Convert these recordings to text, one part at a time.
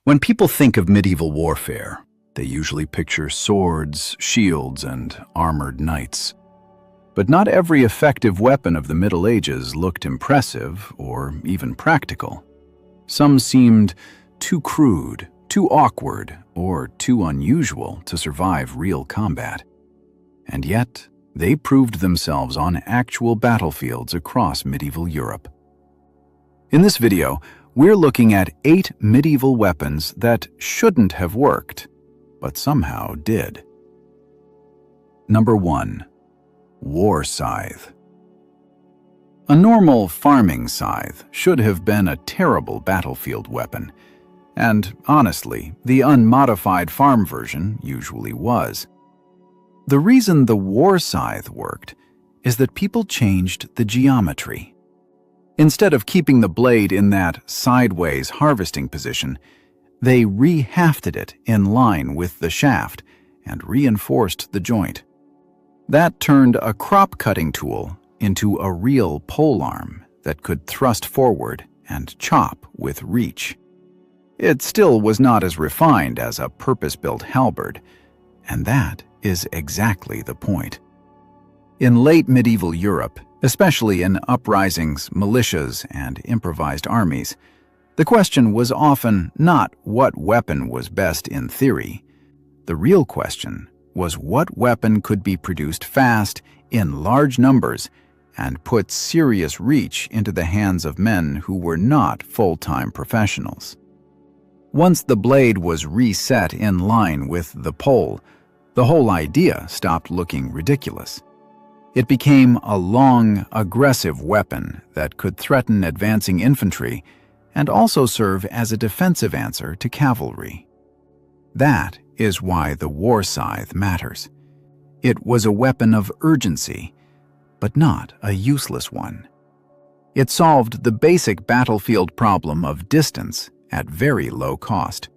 When people think of medieval warfare, they usually picture swords, shields, and armored knights. But not every effective weapon of the Middle Ages looked impressive or even practical. Some seemed too crude, too awkward, or too unusual to survive real combat. And yet, they proved themselves on actual battlefields across medieval Europe. In this video, we're looking at 8 medieval weapons that shouldn't have worked, but somehow did. Number 1. War scythe. A normal farming scythe should have been a terrible battlefield weapon, and honestly, the unmodified farm version usually was. The reason the war scythe worked is that people changed the geometry. Instead of keeping the blade in that sideways harvesting position, they re-hafted it in line with the shaft and reinforced the joint. That turned a crop-cutting tool into a real polearm that could thrust forward and chop with reach. It still was not as refined as a purpose-built halberd, and that is exactly the point. In late medieval Europe, especially in uprisings, militias, and improvised armies, the question was often not what weapon was best in theory. The real question was what weapon could be produced fast, in large numbers, and put serious reach into the hands of men who were not full-time professionals. Once the blade was reset in line with the pole, the whole idea stopped looking ridiculous. It became a long, aggressive weapon that could threaten advancing infantry and also serve as a defensive answer to cavalry. That is why the war scythe matters. It was a weapon of urgency, but not a useless one. It solved the basic battlefield problem of distance at very low cost.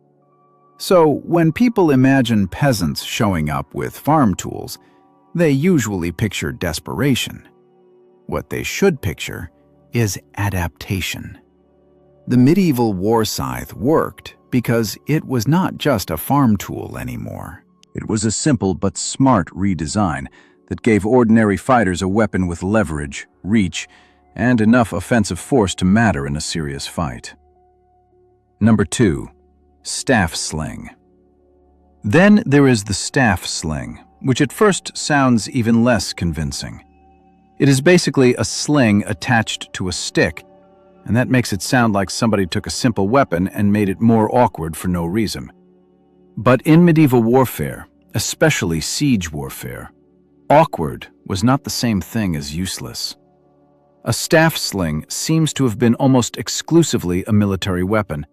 So when people imagine peasants showing up with farm tools, they usually picture desperation. What they should picture is adaptation. The medieval war scythe worked because it was not just a farm tool anymore. It was a simple but smart redesign that gave ordinary fighters a weapon with leverage, reach, and enough offensive force to matter in a serious fight. Number 2. Staff sling. Then there is the staff sling, which at first sounds even less convincing. It is basically a sling attached to a stick, and that makes it sound like somebody took a simple weapon and made it more awkward for no reason. But in medieval warfare, especially siege warfare, awkward was not the same thing as useless. A staff sling seems to have been almost exclusively a military weapon,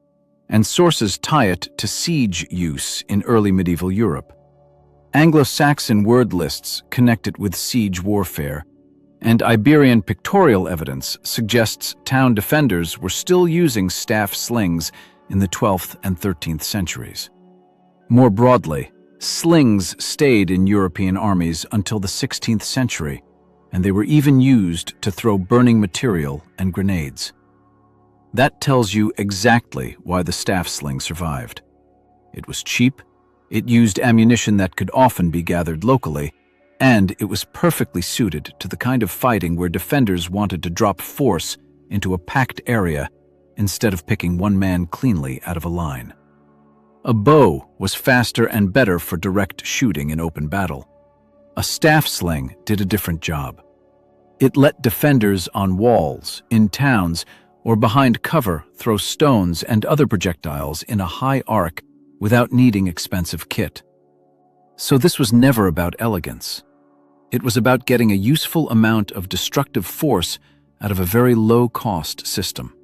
and sources tie it to siege use in early medieval Europe. Anglo-Saxon word lists connect it with siege warfare, and Iberian pictorial evidence suggests town defenders were still using staff slings in the 12th and 13th centuries. More broadly, slings stayed in European armies until the 16th century, and they were even used to throw burning material and grenades. That tells you exactly why the staff sling survived. It was cheap, it used ammunition that could often be gathered locally, and it was perfectly suited to the kind of fighting where defenders wanted to drop force into a packed area instead of picking one man cleanly out of a line. A bow was faster and better for direct shooting in open battle. A staff sling did a different job. It let defenders on walls, in towns, or behind cover throw stones and other projectiles in a high arc without needing expensive kit. So this was never about elegance. It was about getting a useful amount of destructive force out of a very low-cost system.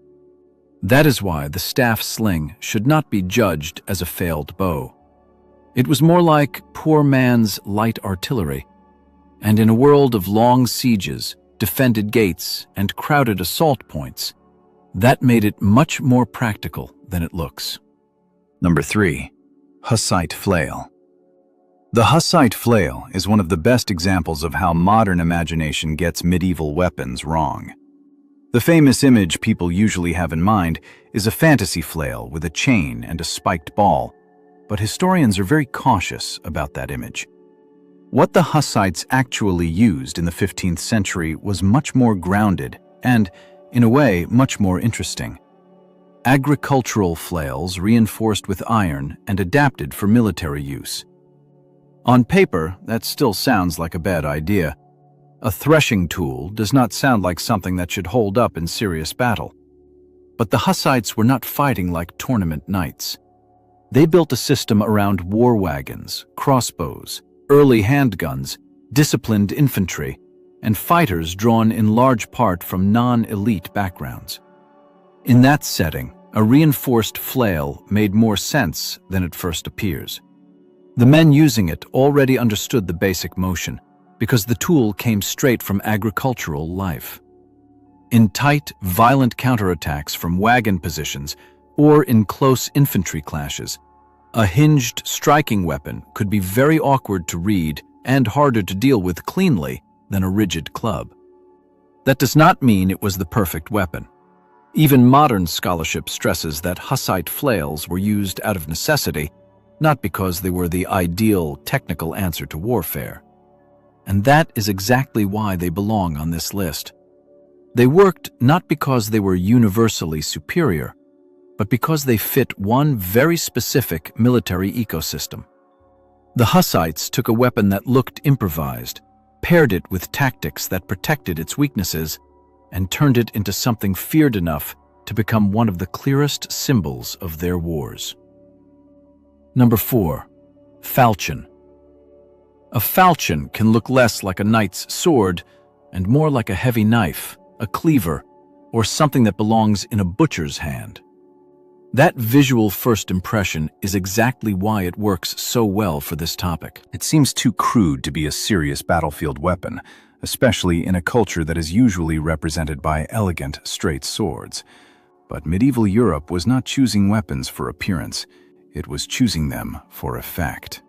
That is why the staff sling should not be judged as a failed bow. It was more like poor man's light artillery, and in a world of long sieges, defended gates, and crowded assault points, that made it much more practical than it looks. Number 3. Hussite flail. The Hussite flail is one of the best examples of how modern imagination gets medieval weapons wrong. The famous image people usually have in mind is a fantasy flail with a chain and a spiked ball, but historians are very cautious about that image. What the Hussites actually used in the 15th century was much more grounded and, in a way, much more interesting. Agricultural flails reinforced with iron and adapted for military use. On paper, that still sounds like a bad idea. A threshing tool does not sound like something that should hold up in serious battle. But the Hussites were not fighting like tournament knights. They built a system around war wagons, crossbows, early handguns, disciplined infantry, and fighters drawn in large part from non-elite backgrounds. In that setting, a reinforced flail made more sense than it first appears. The men using it already understood the basic motion, because the tool came straight from agricultural life. In tight, violent counterattacks from wagon positions or in close infantry clashes, a hinged striking weapon could be very awkward to read and harder to deal with cleanly than a rigid club. That does not mean it was the perfect weapon. Even modern scholarship stresses that Hussite flails were used out of necessity, not because they were the ideal technical answer to warfare. And that is exactly why they belong on this list. They worked not because they were universally superior, but because they fit one very specific military ecosystem. The Hussites took a weapon that looked improvised, paired it with tactics that protected its weaknesses, and turned it into something feared enough to become one of the clearest symbols of their wars. Number 4. Falchion. A falchion can look less like a knight's sword and more like a heavy knife, a cleaver, or something that belongs in a butcher's hand. That visual first impression is exactly why it works so well for this topic. It seems too crude to be a serious battlefield weapon, especially in a culture that is usually represented by elegant, straight swords. But medieval Europe was not choosing weapons for appearance, it was choosing them for effect.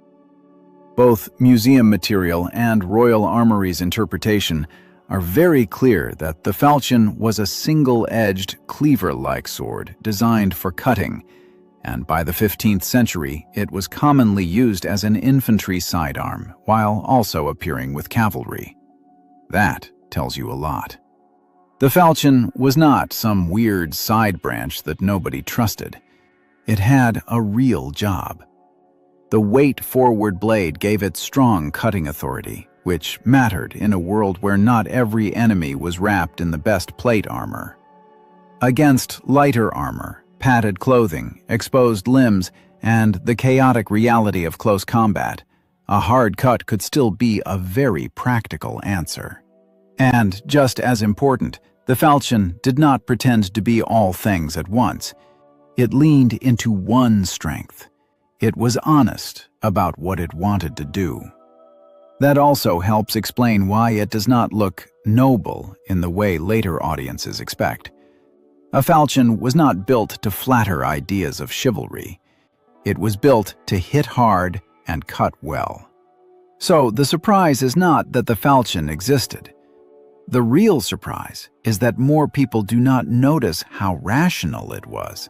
Both museum material and Royal Armoury's interpretation are very clear that the falchion was a single-edged, cleaver-like sword designed for cutting, and by the 15th century it was commonly used as an infantry sidearm, while also appearing with cavalry. That tells you a lot. The falchion was not some weird side branch that nobody trusted. It had a real job. The weight-forward blade gave it strong cutting authority, which mattered in a world where not every enemy was wrapped in the best plate armor. Against lighter armor, padded clothing, exposed limbs, and the chaotic reality of close combat, a hard cut could still be a very practical answer. And, just as important, the falchion did not pretend to be all things at once. It leaned into one strength. It was honest about what it wanted to do. That also helps explain why it does not look noble in the way later audiences expect. A falchion was not built to flatter ideas of chivalry. It was built to hit hard and cut well. So the surprise is not that the falchion existed. The real surprise is that more people do not notice how rational it was.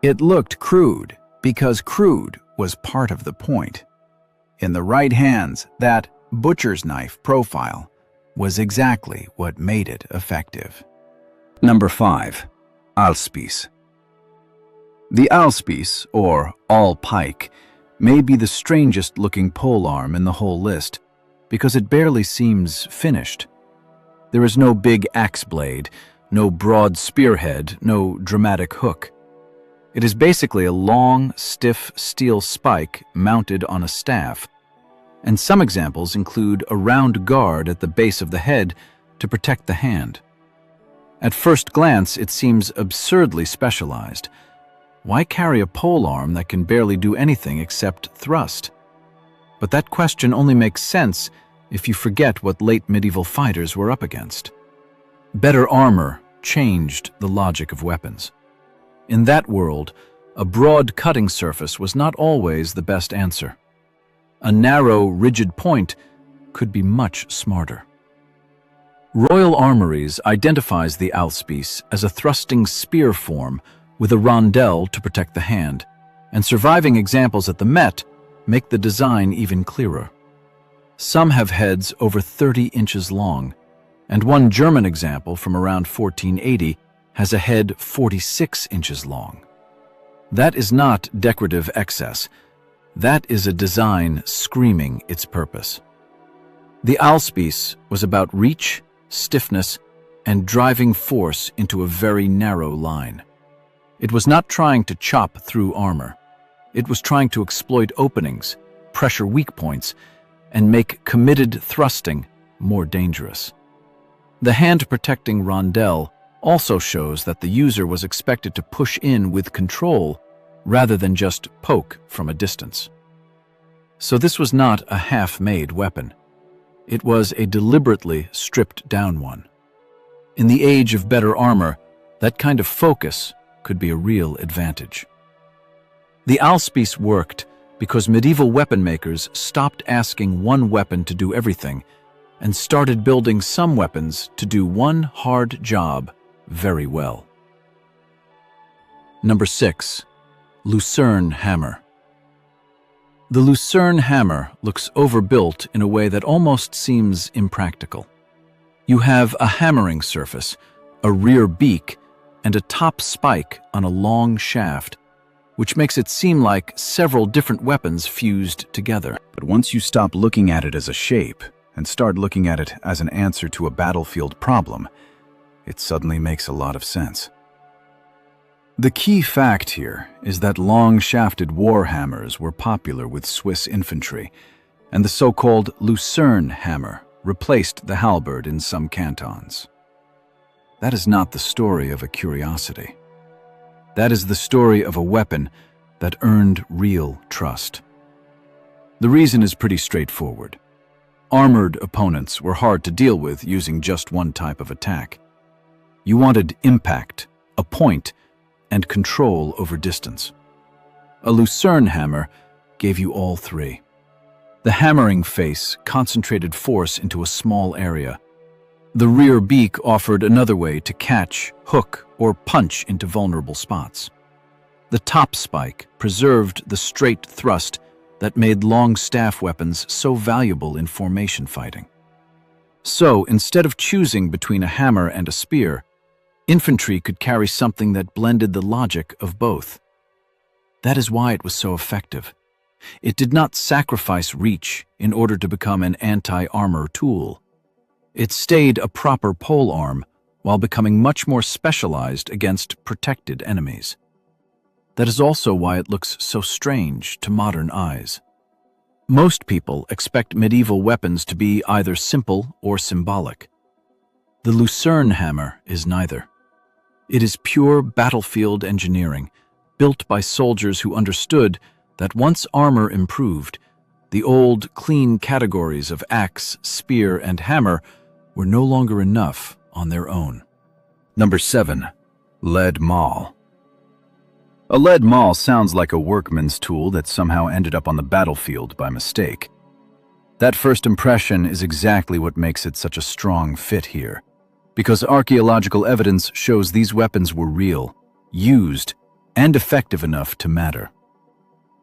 It looked crude because crude was part of the point. In the right hands, that butcher's knife profile was exactly what made it effective. Number 5. Ahlspiess. The ahlspiess, or all-pike, may be the strangest looking polearm in the whole list, because it barely seems finished. There is no big axe blade, no broad spearhead, no dramatic hook. It is basically a long, stiff steel spike mounted on a staff, and some examples include a round guard at the base of the head to protect the hand. At first glance, it seems absurdly specialized. Why carry a polearm that can barely do anything except thrust? But that question only makes sense if you forget what late medieval fighters were up against. Better armor changed the logic of weapons. In that world, a broad cutting surface was not always the best answer. A narrow, rigid point could be much smarter. Royal Armories identifies the ahlspiess as a thrusting spear form with a rondelle to protect the hand, and surviving examples at the Met make the design even clearer. Some have heads over 30 inches long, and one German example from around 1480 has a head 46 inches long. That is not decorative excess. That is a design screaming its purpose. The ahlspiess was about reach, stiffness, and driving force into a very narrow line. It was not trying to chop through armor. It was trying to exploit openings, pressure weak points, and make committed thrusting more dangerous. The hand-protecting rondelle also shows that the user was expected to push in with control rather than just poke from a distance. So this was not a half-made weapon. It was a deliberately stripped-down one. In the age of better armor, that kind of focus could be a real advantage. The ahlspiess worked because medieval weapon makers stopped asking one weapon to do everything and started building some weapons to do one hard job very well. Number 6. Lucerne hammer. The Lucerne hammer looks overbuilt in a way that almost seems impractical. You have a hammering surface, a rear beak, and a top spike on a long shaft, which makes it seem like several different weapons fused together. But once you stop looking at it as a shape and start looking at it as an answer to a battlefield problem, it suddenly makes a lot of sense. The key fact here is that long-shafted war hammers were popular with Swiss infantry, and the so-called Lucerne hammer replaced the halberd in some cantons. That is not the story of a curiosity. That is the story of a weapon that earned real trust. The reason is pretty straightforward. Armored opponents were hard to deal with using just one type of attack. You wanted impact, a point, and control over distance. A Lucerne hammer gave you all three. The hammering face concentrated force into a small area. The rear beak offered another way to catch, hook, or punch into vulnerable spots. The top spike preserved the straight thrust that made long staff weapons so valuable in formation fighting. So, instead of choosing between a hammer and a spear, infantry could carry something that blended the logic of both. That is why it was so effective. It did not sacrifice reach in order to become an anti-armor tool. It stayed a proper polearm while becoming much more specialized against protected enemies. That is also why it looks so strange to modern eyes. Most people expect medieval weapons to be either simple or symbolic. The Lucerne hammer is neither. It is pure battlefield engineering, built by soldiers who understood that once armor improved, the old, clean categories of axe, spear, and hammer were no longer enough on their own. Number 7. Lead maul. A lead maul sounds like a workman's tool that somehow ended up on the battlefield by mistake. That first impression is exactly what makes it such a strong fit here, because archaeological evidence shows these weapons were real, used, and effective enough to matter.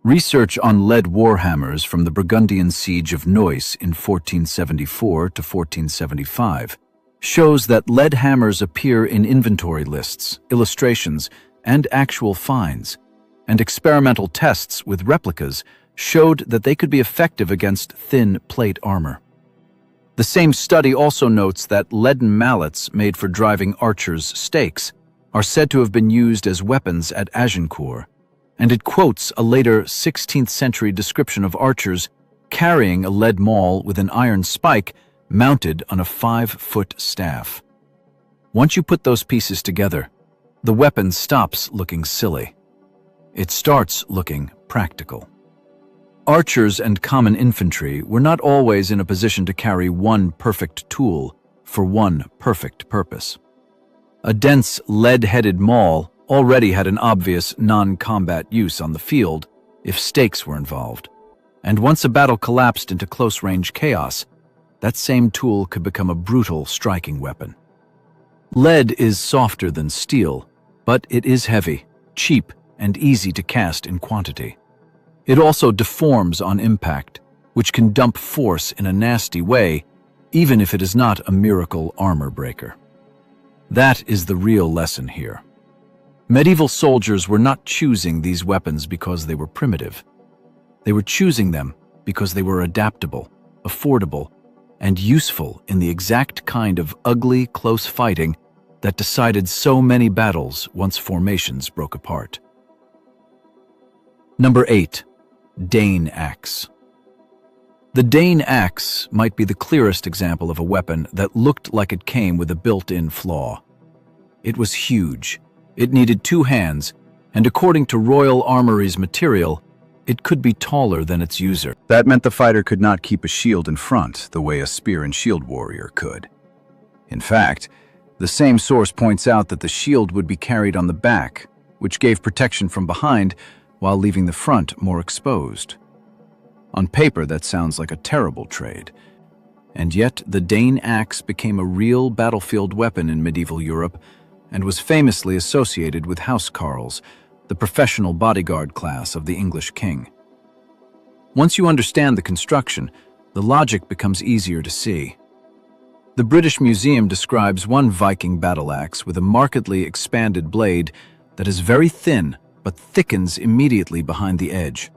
Research on lead warhammers from the Burgundian siege of Neuss in 1474 to 1475 shows that lead hammers appear in inventory lists, illustrations, and actual finds, and experimental tests with replicas showed that they could be effective against thin plate armor. The same study also notes that leaden mallets made for driving archers' stakes are said to have been used as weapons at Agincourt, and it quotes a later 16th century description of archers carrying a lead maul with an iron spike mounted on a 5-foot staff. Once you put those pieces together, the weapon stops looking silly. It starts looking practical. Archers and common infantry were not always in a position to carry one perfect tool for one perfect purpose. A dense lead-headed maul already had an obvious non-combat use on the field if stakes were involved, and once a battle collapsed into close-range chaos, that same tool could become a brutal striking weapon. Lead is softer than steel, but it is heavy, cheap, and easy to cast in quantity. It also deforms on impact, which can dump force in a nasty way, even if it is not a miracle armor breaker. That is the real lesson here. Medieval soldiers were not choosing these weapons because they were primitive. They were choosing them because they were adaptable, affordable, and useful in the exact kind of ugly, close fighting that decided so many battles once formations broke apart. Number 8. Dane axe. The Dane axe might be the clearest example of a weapon that looked like it came with a built-in flaw. It was huge. It needed 2 hands, and according to Royal Armoury's material, it could be taller than its user. That meant the fighter could not keep a shield in front the way a spear and shield warrior could. In fact, the same source points out that the shield would be carried on the back, which gave protection from behind while leaving the front more exposed. On paper, that sounds like a terrible trade. And yet, the Dane axe became a real battlefield weapon in medieval Europe and was famously associated with housecarls, the professional bodyguard class of the English king. Once you understand the construction, the logic becomes easier to see. The British Museum describes one Viking battle axe with a markedly expanded blade that is very thin but thickens immediately behind the edge.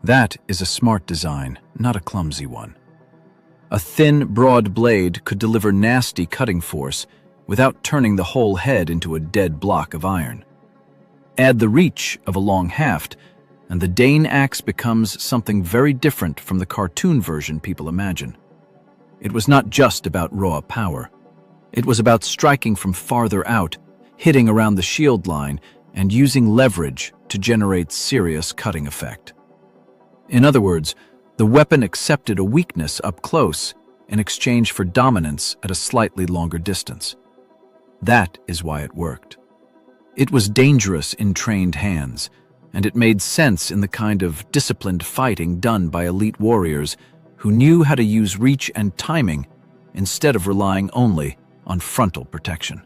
That is a smart design, not a clumsy one. A thin, broad blade could deliver nasty cutting force without turning the whole head into a dead block of iron. Add the reach of a long haft, and the Dane axe becomes something very different from the cartoon version people imagine. It was not just about raw power. It was about striking from farther out, hitting around the shield line, and using leverage to generate serious cutting effect. In other words, the weapon accepted a weakness up close in exchange for dominance at a slightly longer distance. That is why it worked. It was dangerous in trained hands, and it made sense in the kind of disciplined fighting done by elite warriors who knew how to use reach and timing instead of relying only on frontal protection.